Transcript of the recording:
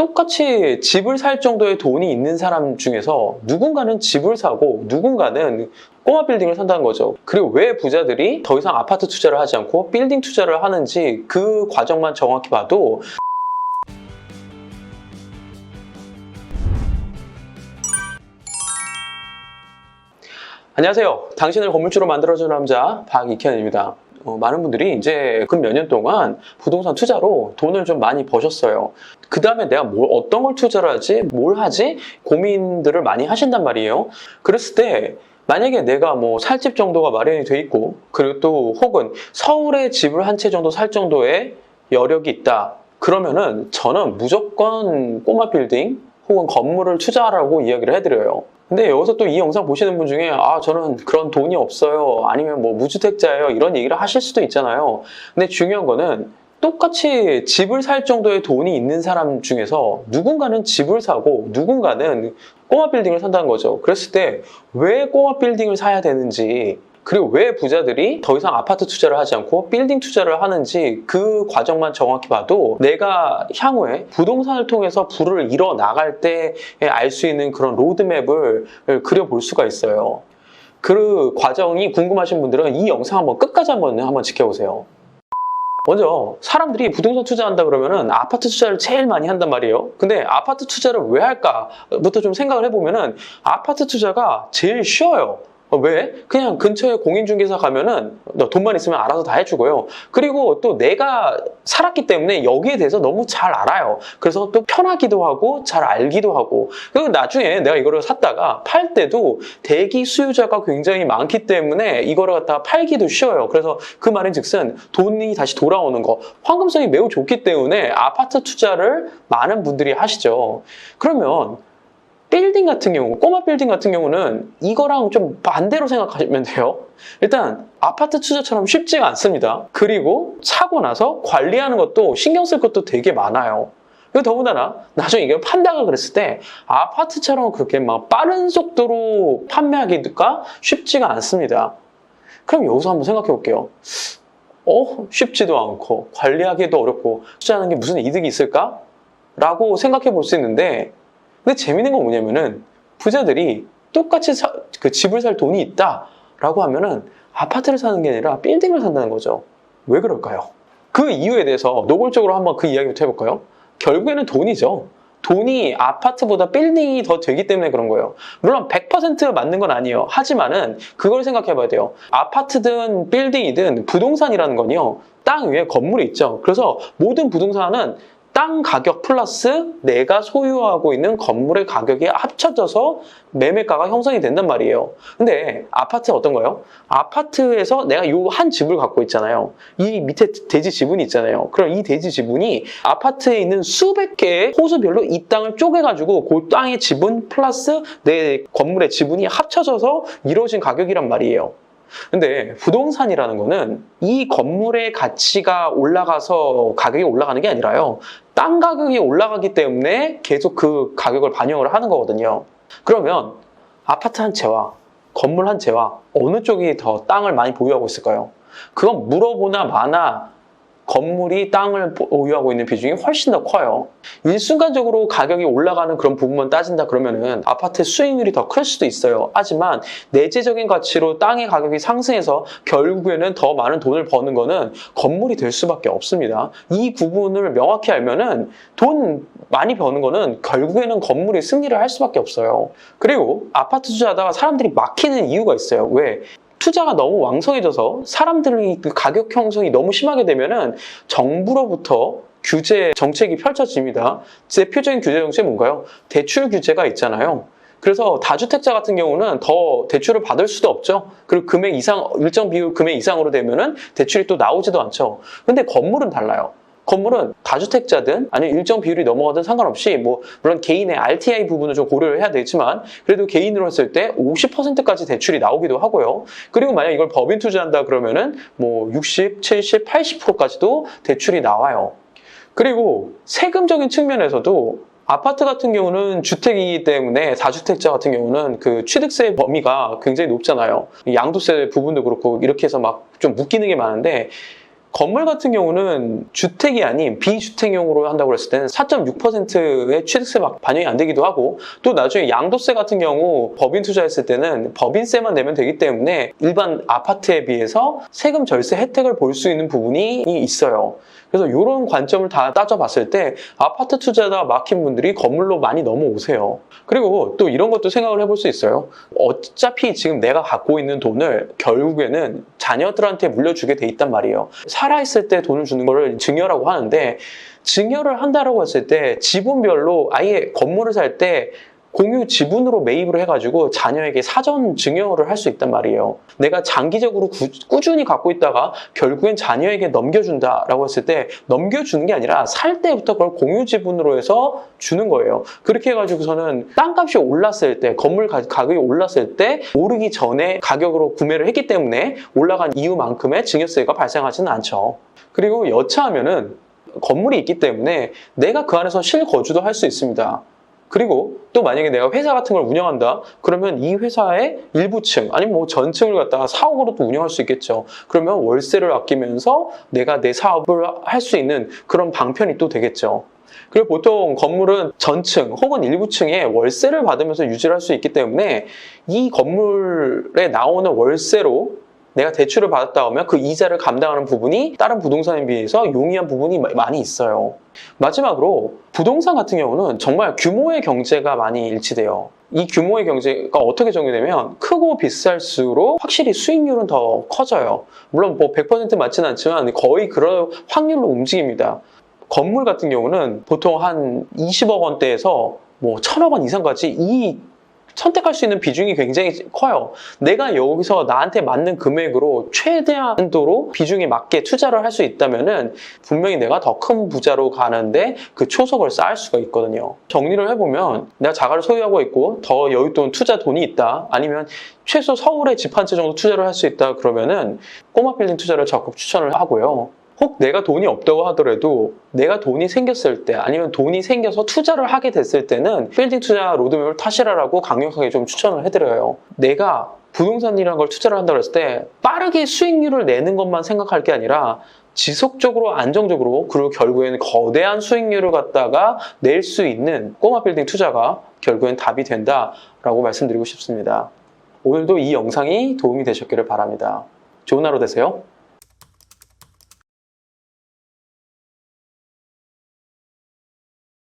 똑같이 집을 살 정도의 돈이 있는 사람 중에서 누군가는 집을 사고 누군가는 꼬마 빌딩을 산다는 거죠. 그리고 왜 부자들이 더 이상 아파트 투자를 하지 않고 빌딩 투자를 하는지 그 과정만 정확히 봐도 안녕하세요. 당신을 건물주로 만들어주는 남자 박익현입니다. 많은 분들이 이제 근 몇 년 동안 부동산 투자로 돈을 좀 많이 버셨어요. 그 다음에 내가 어떤 걸 투자를 하지? 뭘 하지? 고민들을 많이 하신단 말이에요. 그랬을 때 만약에 내가 살 집 정도가 마련이 돼 있고 그리고 또 혹은 서울에 집을 한 채 정도 살 정도의 여력이 있다. 그러면은 저는 무조건 꼬마 빌딩 혹은 건물을 투자하라고 이야기를 해드려요. 근데 여기서 또 이 영상 보시는 분 중에 저는 그런 돈이 없어요. 아니면 무주택자예요. 이런 얘기를 하실 수도 있잖아요. 근데 중요한 거는 똑같이 집을 살 정도의 돈이 있는 사람 중에서 누군가는 집을 사고 누군가는 꼬마 빌딩을 산다는 거죠. 그랬을 때 왜 꼬마 빌딩을 사야 되는지 그리고 왜 부자들이 더 이상 아파트 투자를 하지 않고 빌딩 투자를 하는지 그 과정만 정확히 봐도 내가 향후에 부동산을 통해서 부를 이뤄 나갈 때 알 수 있는 그런 로드맵을 그려볼 수가 있어요. 그 과정이 궁금하신 분들은 이 영상 끝까지 한번 지켜보세요. 먼저 사람들이 부동산 투자한다 그러면은 아파트 투자를 제일 많이 한단 말이에요. 근데 아파트 투자를 왜 할까부터 좀 생각을 해보면은 아파트 투자가 제일 쉬워요. 왜? 그냥 근처에 공인중개사 가면은 너 돈만 있으면 알아서 다 해주고요. 그리고 또 내가 살았기 때문에 여기에 대해서 너무 잘 알아요. 그래서 또 편하기도 하고 잘 알기도 하고 그리고 나중에 내가 이거를 샀다가 팔 때도 대기 수요자가 굉장히 많기 때문에 이거를 갖다가 팔기도 쉬워요. 그래서 그 말인즉슨 돈이 다시 돌아오는 거 황금성이 매우 좋기 때문에 아파트 투자를 많은 분들이 하시죠. 그러면 빌딩 같은 경우, 꼬마 빌딩 같은 경우는 이거랑 좀 반대로 생각하시면 돼요. 일단 아파트 투자처럼 쉽지가 않습니다. 그리고 사고 나서 관리하는 것도 신경 쓸 것도 되게 많아요. 그리고 더군다나 나중에 이걸 판다가 그랬을 때 아파트처럼 그렇게 빠른 속도로 판매하기가 쉽지가 않습니다. 그럼 여기서 한번 생각해 볼게요. 쉽지도 않고 관리하기도 어렵고 투자하는 게 무슨 이득이 있을까? 라고 생각해 볼 수 있는데 근데 재밌는 건 뭐냐면은 부자들이 똑같이 집을 살 돈이 있다라고 하면은 아파트를 사는 게 아니라 빌딩을 산다는 거죠. 왜 그럴까요? 그 이유에 대해서 노골적으로 한번 그 이야기부터 해볼까요? 결국에는 돈이죠. 돈이 아파트보다 빌딩이 더 되기 때문에 그런 거예요. 물론 100% 맞는 건 아니에요. 하지만은 그걸 생각해 봐야 돼요. 아파트든 빌딩이든 부동산이라는 건요. 땅 위에 건물이 있죠. 그래서 모든 부동산은 땅 가격 플러스 내가 소유하고 있는 건물의 가격이 합쳐져서 매매가가 형성이 된단 말이에요. 근데 아파트 어떤가요? 아파트에서 내가 이 한 집을 갖고 있잖아요. 이 밑에 대지 지분이 있잖아요. 그럼 이 대지 지분이 아파트에 있는 수백 개의 호수별로 이 땅을 쪼개가지고 그 땅의 지분 플러스 내 건물의 지분이 합쳐져서 이루어진 가격이란 말이에요. 근데 부동산이라는 거는 이 건물의 가치가 올라가서 가격이 올라가는 게 아니라요. 땅 가격이 올라가기 때문에 계속 그 가격을 반영을 하는 거거든요. 그러면 아파트 한 채와 건물 한 채와 어느 쪽이 더 땅을 많이 보유하고 있을까요? 그건 물어보나 마나 건물이 땅을 보유하고 있는 비중이 훨씬 더 커요. 일순간적으로 가격이 올라가는 그런 부분만 따진다 그러면은 아파트의 수익률이 더 클 수도 있어요. 하지만 내재적인 가치로 땅의 가격이 상승해서 결국에는 더 많은 돈을 버는 거는 건물이 될 수밖에 없습니다. 이 구분을 명확히 알면은 돈 많이 버는 거는 결국에는 건물이 승리를 할 수밖에 없어요. 그리고 아파트 투자하다가 사람들이 막히는 이유가 있어요. 왜? 투자가 너무 왕성해져서 사람들이 그 가격 형성이 너무 심하게 되면은 정부로부터 규제 정책이 펼쳐집니다. 대표적인 규제 정책이 뭔가요? 대출 규제가 있잖아요. 그래서 다주택자 같은 경우는 더 대출을 받을 수도 없죠. 그리고 금액 이상, 일정 비율 금액 이상으로 되면은 대출이 또 나오지도 않죠. 근데 건물은 달라요. 건물은 다주택자든 아니면 일정 비율이 넘어가든 상관없이 물론 개인의 RTI 부분을 좀 고려를 해야 되지만 그래도 개인으로 했을 때 50%까지 대출이 나오기도 하고요. 그리고 만약 이걸 법인 투자한다 그러면은 60, 70, 80%까지도 대출이 나와요. 그리고 세금적인 측면에서도 아파트 같은 경우는 주택이기 때문에 다주택자 같은 경우는 그 취득세 범위가 굉장히 높잖아요. 양도세 부분도 그렇고 이렇게 해서 좀 묶이는 게 많은데 건물 같은 경우는 주택이 아닌 비주택용으로 한다고 했을 때는 4.6%의 취득세 반영이 안 되기도 하고, 또 나중에 양도세 같은 경우 법인 투자했을 때는 법인세만 내면 되기 때문에 일반 아파트에 비해서 세금 절세 혜택을 볼 수 있는 부분이 있어요. 그래서 이런 관점을 다 따져봤을 때 아파트 투자가 막힌 분들이 건물로 많이 넘어오세요. 그리고 또 이런 것도 생각을 해볼 수 있어요. 어차피 지금 내가 갖고 있는 돈을 결국에는 자녀들한테 물려주게 돼 있단 말이에요. 살아있을 때 돈을 주는 거를 증여라고 하는데, 증여를 한다라고 했을 때 지분별로 아예 건물을 살 때 공유 지분으로 매입을 해가지고 자녀에게 사전 증여를 할 수 있단 말이에요. 내가 장기적으로 꾸준히 갖고 있다가 결국엔 자녀에게 넘겨준다라고 했을 때 넘겨주는 게 아니라 살 때부터 그걸 공유 지분으로 해서 주는 거예요. 그렇게 해가지고서는 땅값이 올랐을 때, 건물 가격이 올랐을 때 오르기 전에 가격으로 구매를 했기 때문에 올라간 이유만큼의 증여세가 발생하지는 않죠. 그리고 여차하면은 건물이 있기 때문에 내가 그 안에서 실거주도 할 수 있습니다. 그리고 또 만약에 내가 회사 같은 걸 운영한다? 그러면 이 회사의 일부층 아니면 뭐 전층을 갖다가 사옥으로 또 운영할 수 있겠죠. 그러면 월세를 아끼면서 내가 내 사업을 할 수 있는 그런 방편이 또 되겠죠. 그리고 보통 건물은 전층 혹은 일부층에 월세를 받으면서 유지를 할 수 있기 때문에 이 건물에 나오는 월세로 내가 대출을 받았다 하면 그 이자를 감당하는 부분이 다른 부동산에 비해서 용이한 부분이 많이 있어요. 마지막으로 부동산 같은 경우는 정말 규모의 경제가 많이 일치돼요. 이 규모의 경제가 어떻게 정의되면 크고 비쌀수록 확실히 수익률은 더 커져요. 물론 뭐 100% 맞지는 않지만 거의 그런 확률로 움직입니다. 건물 같은 경우는 보통 한 20억 원대에서 뭐 1000억 원 이상까지 선택할 수 있는 비중이 굉장히 커요. 내가 여기서 나한테 맞는 금액으로 최대한도로 비중에 맞게 투자를 할 수 있다면은 분명히 내가 더 큰 부자로 가는데 그 초석을 쌓을 수가 있거든요. 정리를 해보면 내가 자가를 소유하고 있고 더 여윳돈 투자 돈이 있다, 아니면 최소 서울에 집 한 채 정도 투자를 할 수 있다, 그러면은 꼬마 빌딩 투자를 적극 추천을 하고요. 혹 내가 돈이 없다고 하더라도 내가 돈이 생겼을 때, 아니면 돈이 생겨서 투자를 하게 됐을 때는 빌딩 투자 로드맵을 타시라라고 강력하게 좀 추천을 해드려요. 내가 부동산이라는 걸 투자를 한다고 했을 때 빠르게 수익률을 내는 것만 생각할 게 아니라 지속적으로 안정적으로, 그리고 결국에는 거대한 수익률을 갖다가 낼 수 있는 꼬마 빌딩 투자가 결국엔 답이 된다라고 말씀드리고 싶습니다. 오늘도 이 영상이 도움이 되셨기를 바랍니다. 좋은 하루 되세요.